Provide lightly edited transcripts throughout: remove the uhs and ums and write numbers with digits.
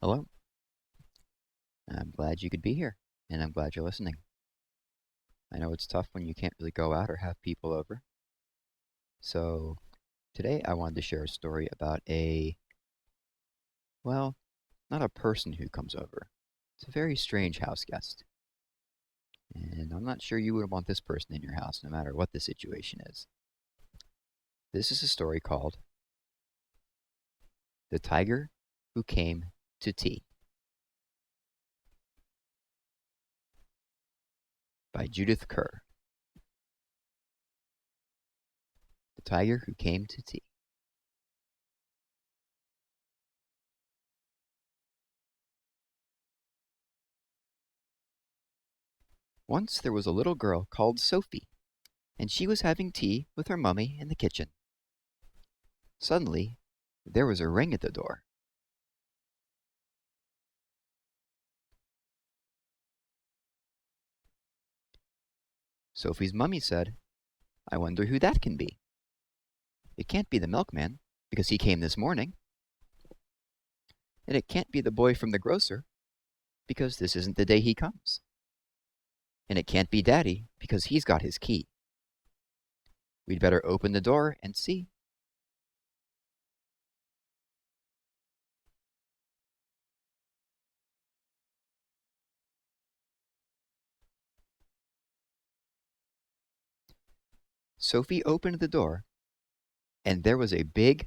Hello. I'm glad you could be here, and I'm glad you're listening. I know it's tough when you can't really go out or have people over. So today I wanted to share a story about well, not a person who comes over. It's a very strange house guest. And I'm not sure you would want this person in your house, no matter what the situation is. This is a story called The Tiger Who Came to Tea by Judith Kerr. The Tiger Who Came to Tea. Once there was a little girl called Sophie, and she was having tea with her mummy in the kitchen. Suddenly, there was a ring at the door. Sophie's mummy said, "I wonder who that can be. It can't be the milkman, because he came this morning. And it can't be the boy from the grocer, because this isn't the day he comes. And it can't be Daddy, because he's got his key. We'd better open the door and see." Sophie opened the door, and there was a big,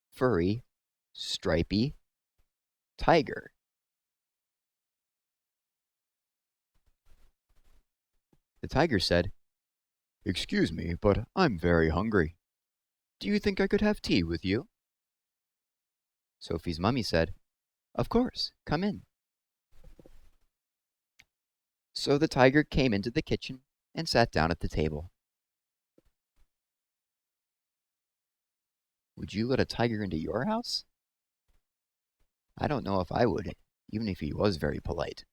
furry, stripy tiger. The tiger said, "Excuse me, but I'm very hungry. Do you think I could have tea with you?" Sophie's mummy said, "Of course, come in." So the tiger came into the kitchen and sat down at the table. Would you let a tiger into your house? I don't know if I would, even if he was very polite.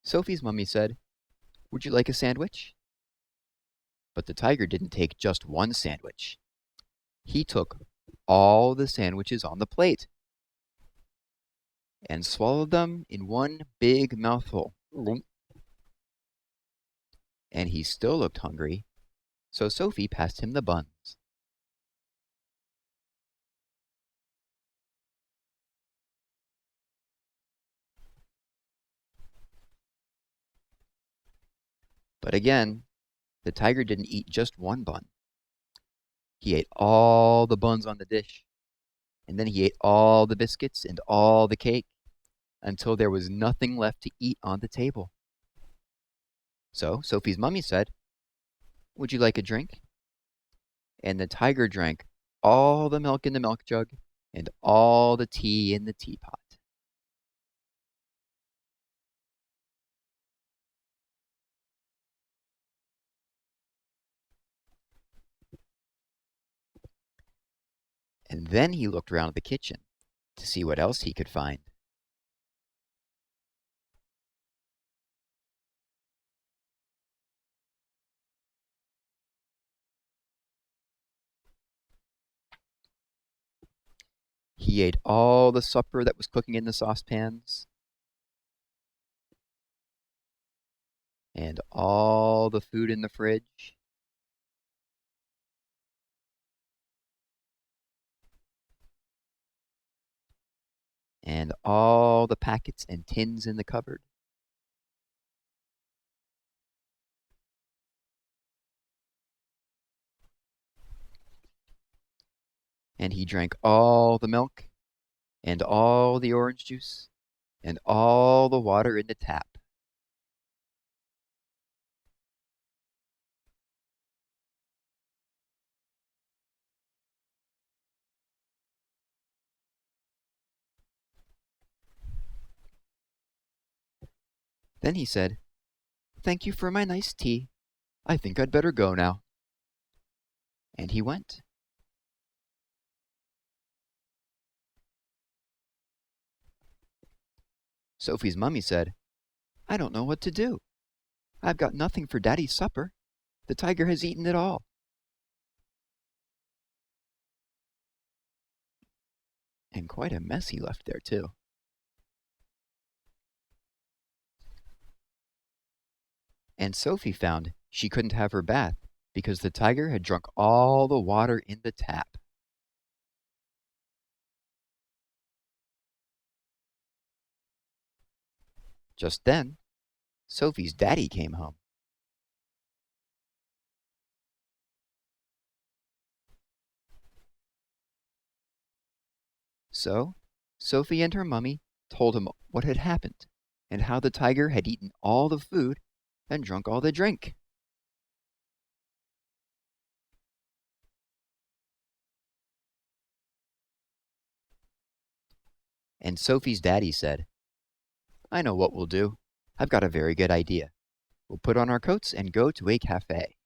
Sophie's mummy said, "Would you like a sandwich?" But the tiger didn't take just one sandwich. He took all the sandwiches on the plate and swallowed them in one big mouthful. And he still looked hungry, so Sophie passed him the buns. But again, the tiger didn't eat just one bun. He ate all the buns on the dish, and then he ate all the biscuits and all the cake, until there was nothing left to eat on the table. So Sophie's mummy said, "Would you like a drink?" And the tiger drank all the milk in the milk jug and all the tea in the teapot. And then he looked around the kitchen to see what else he could find. He ate all the supper that was cooking in the saucepans, and all the food in the fridge, and all the packets and tins in the cupboard. And he drank all the milk, and all the orange juice, and all the water in the tap. Then he said, "Thank you for my nice tea. I think I'd better go now." And he went. Sophie's mummy said, "I don't know what to do. I've got nothing for Daddy's supper. The tiger has eaten it all." And quite a mess he left there, too. And Sophie found she couldn't have her bath because the tiger had drunk all the water in the tap. Just then, Sophie's daddy came home. So, Sophie and her mummy told him what had happened and how the tiger had eaten all the food and drunk all the drink. And Sophie's daddy said, "I know what we'll do. I've got a very good idea. We'll put on our coats and go to a cafe."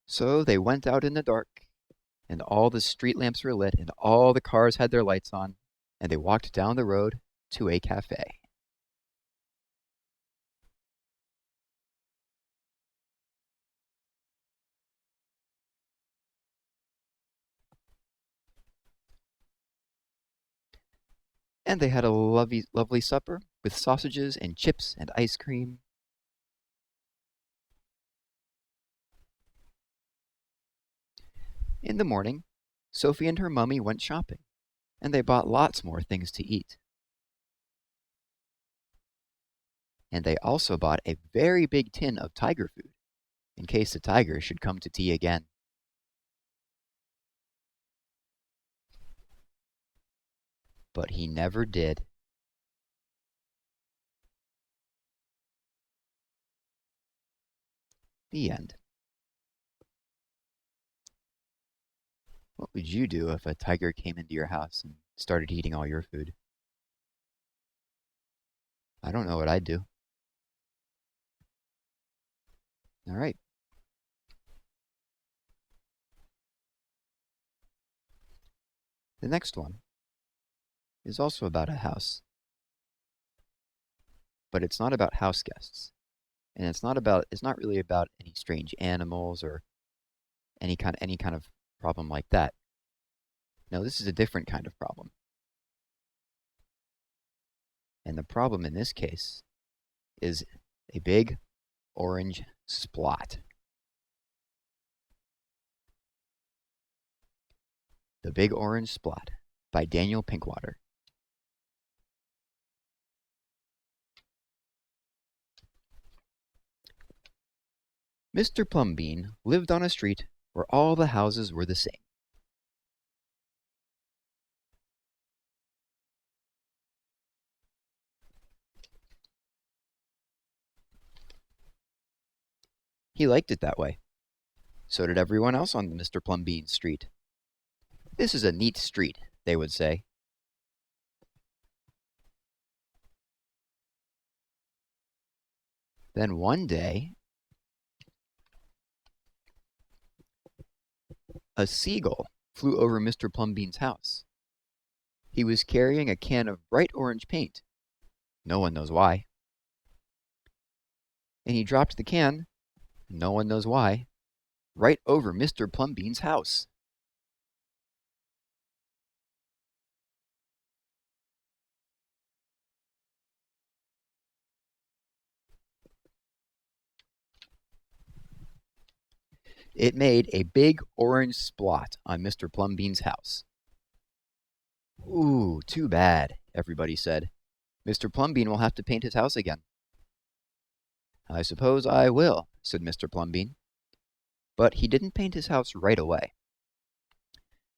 So they went out in the dark, and all the street lamps were lit, and all the cars had their lights on, and they walked down the road to a cafe. And they had a lovely, lovely supper with sausages and chips and ice cream. In the morning, Sophie and her mummy went shopping, and they bought lots more things to eat. And they also bought a very big tin of tiger food, in case the tiger should come to tea again. But he never did. The end. What would you do if a tiger came into your house and started eating all your food? I don't know what I'd do. All right. The next one is also about a house, but it's not about house guests, and it's not really about any strange animals or any kind of problem like that. No, this is a different kind of problem. And the problem in this case is a big orange splot. The Big Orange Splot by Daniel Pinkwater. Mr. Plumbean lived on a street where all the houses were the same. He liked it that way. So did everyone else on Mr. Plumbean's street. "This is a neat street," they would say. Then one day, a seagull flew over Mr. Plumbean's house. He was carrying a can of bright orange paint. No one knows why. And he dropped the can, no one knows why, right over Mr. Plumbean's house. It made a big orange splot on Mr. Plumbean's house. "Ooh, too bad," everybody said. "Mr. Plumbean will have to paint his house again." "I suppose I will," said Mr. Plumbean. But he didn't paint his house right away.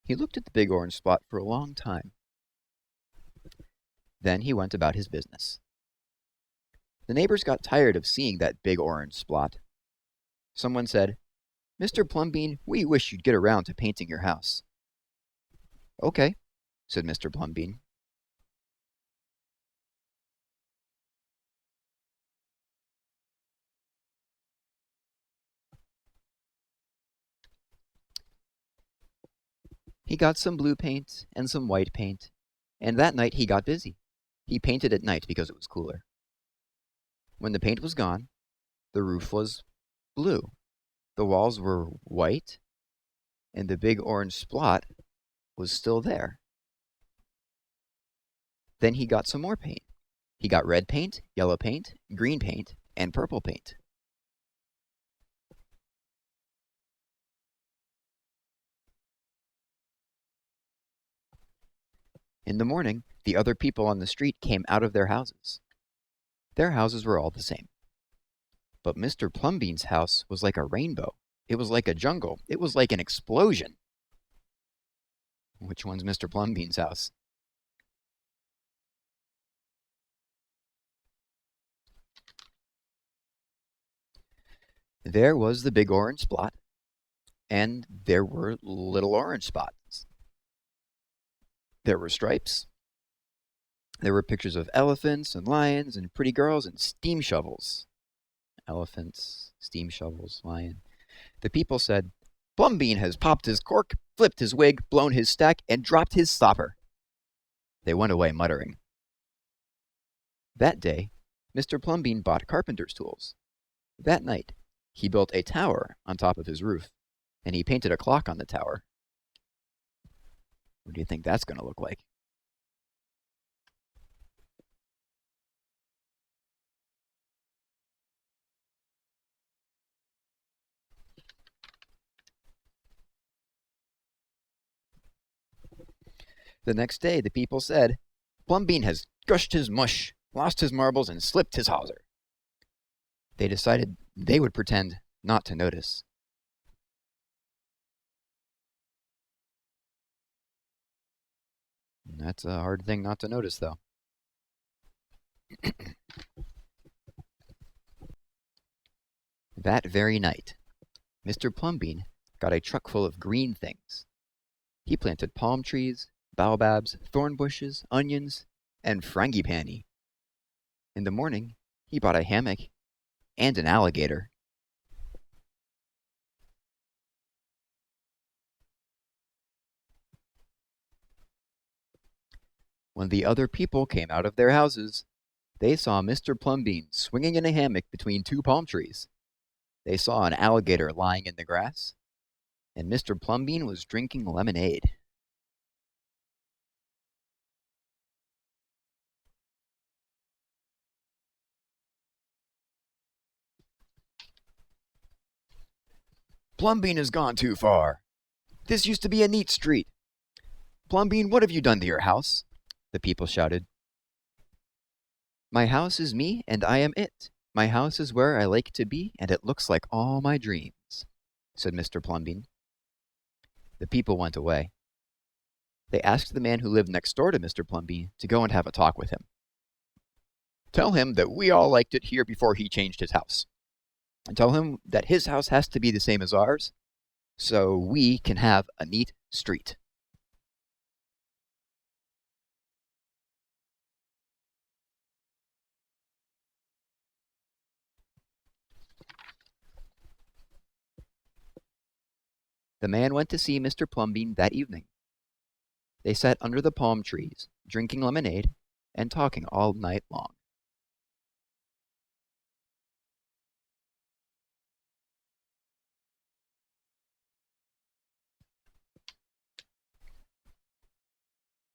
He looked at the big orange spot for a long time. Then he went about his business. The neighbors got tired of seeing that big orange spot. Someone said, "Mr. Plumbean, we wish you'd get around to painting your house." "Okay," said Mr. Plumbean. He got some blue paint and some white paint, and that night he got busy. He painted at night because it was cooler. When the paint was gone, The roof was blue. The walls were white, and the big orange Splot was still there. Then he got some more paint. He got red paint, yellow paint, green paint, and purple paint. In the morning, the other people on the street came out of their houses. Their houses were all the same. But Mr. Plumbean's house was like a rainbow. It was like a jungle. It was like an explosion. Which one's Mr. Plumbean's house? There was the big orange Splot, and there were little orange spots. There were stripes. There were pictures of elephants and lions and pretty girls and steam shovels. Elephants, steam shovels, lion. The people said, "Plumbean has popped his cork, flipped his wig, blown his stack, and dropped his stopper." They went away muttering. That day, Mr. Plumbean bought carpenter's tools. That night, he built a tower on top of his roof, and he painted a clock on the tower. What do you think that's going to look like? The next day, the people said, "Plumbean has gushed his mush, lost his marbles, and slipped his hawser." They decided they would pretend not to notice. That's a hard thing not to notice, though. That very night, Mr. Plumbean got a truck full of green things. He planted palm trees, baobabs, thorn bushes, onions, and frangipani. In the morning, he bought a hammock and an alligator. When the other people came out of their houses, they saw Mr. Plumbean swinging in a hammock between two palm trees. They saw an alligator lying in the grass, and Mr. Plumbean was drinking lemonade. "Plumbean has gone too far. This used to be a neat street. Plumbean, what have you done to your house?" the people shouted. "My house is me, and I am it. My house is where I like to be, and it looks like all my dreams," said Mr. Plumbean. The people went away. They asked the man who lived next door to Mr. Plumbean to go and have a talk with him. "Tell him that we all liked it here before he changed his house. And tell him that his house has to be the same as ours, so we can have a neat street." The man went to see Mr. Plumbean that evening. They sat under the palm trees, drinking lemonade and talking all night long.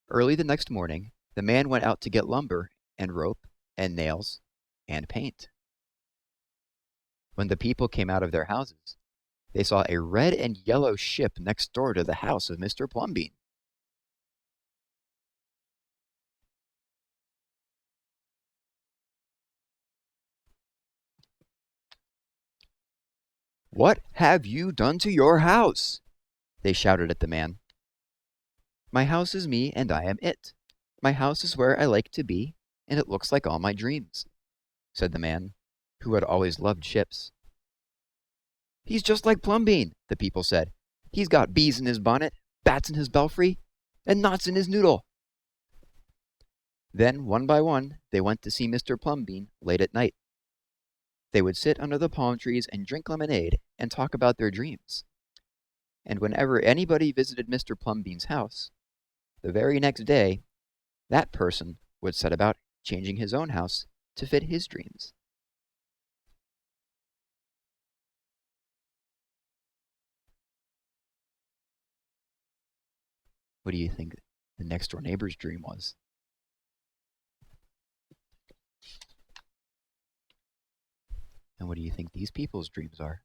Early the next morning, the man went out to get lumber and rope and nails and paint. When the people came out of their houses, they saw a red and yellow ship next door to the house of Mr. Plumbean. "What have you done to your house?" they shouted at the man. "My house is me, and I am it. My house is where I like to be, and it looks like all my dreams," said the man, who had always loved ships. "He's just like Plumbean," the people said. "He's got bees in his bonnet, bats in his belfry, and knots in his noodle." Then, one by one, they went to see Mr. Plumbean late at night. They would sit under the palm trees and drink lemonade and talk about their dreams. And whenever anybody visited Mr. Plumbean's house, the very next day, that person would set about changing his own house to fit his dreams. What do you think the next door neighbor's dream was? And what do you think these people's dreams are?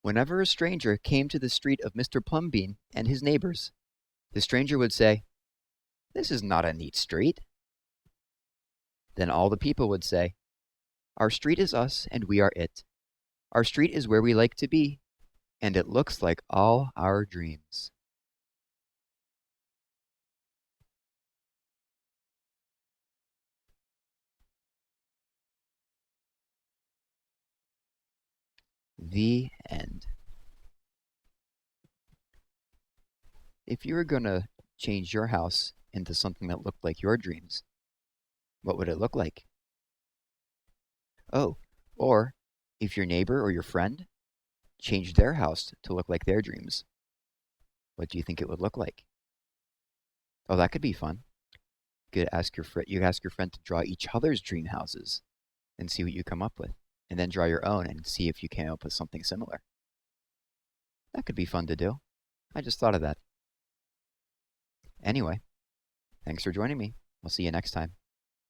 Whenever a stranger came to the street of Mr. Plumbean and his neighbors, the stranger would say, "This is not a neat street." Then all the people would say, "Our street is us, and we are it. Our street is where we like to be, and it looks like all our dreams." The end. If you were going to change your house into something that looked like your dreams, what would it look like? Oh, or if your neighbor or your friend changed their house to look like their dreams, what do you think it would look like? Oh, that could be fun. You could ask your friend to draw each other's dream houses and see what you come up with, and then draw your own and see if you came up with something similar. That could be fun to do. I just thought of that. Anyway, thanks for joining me. I'll see you next time.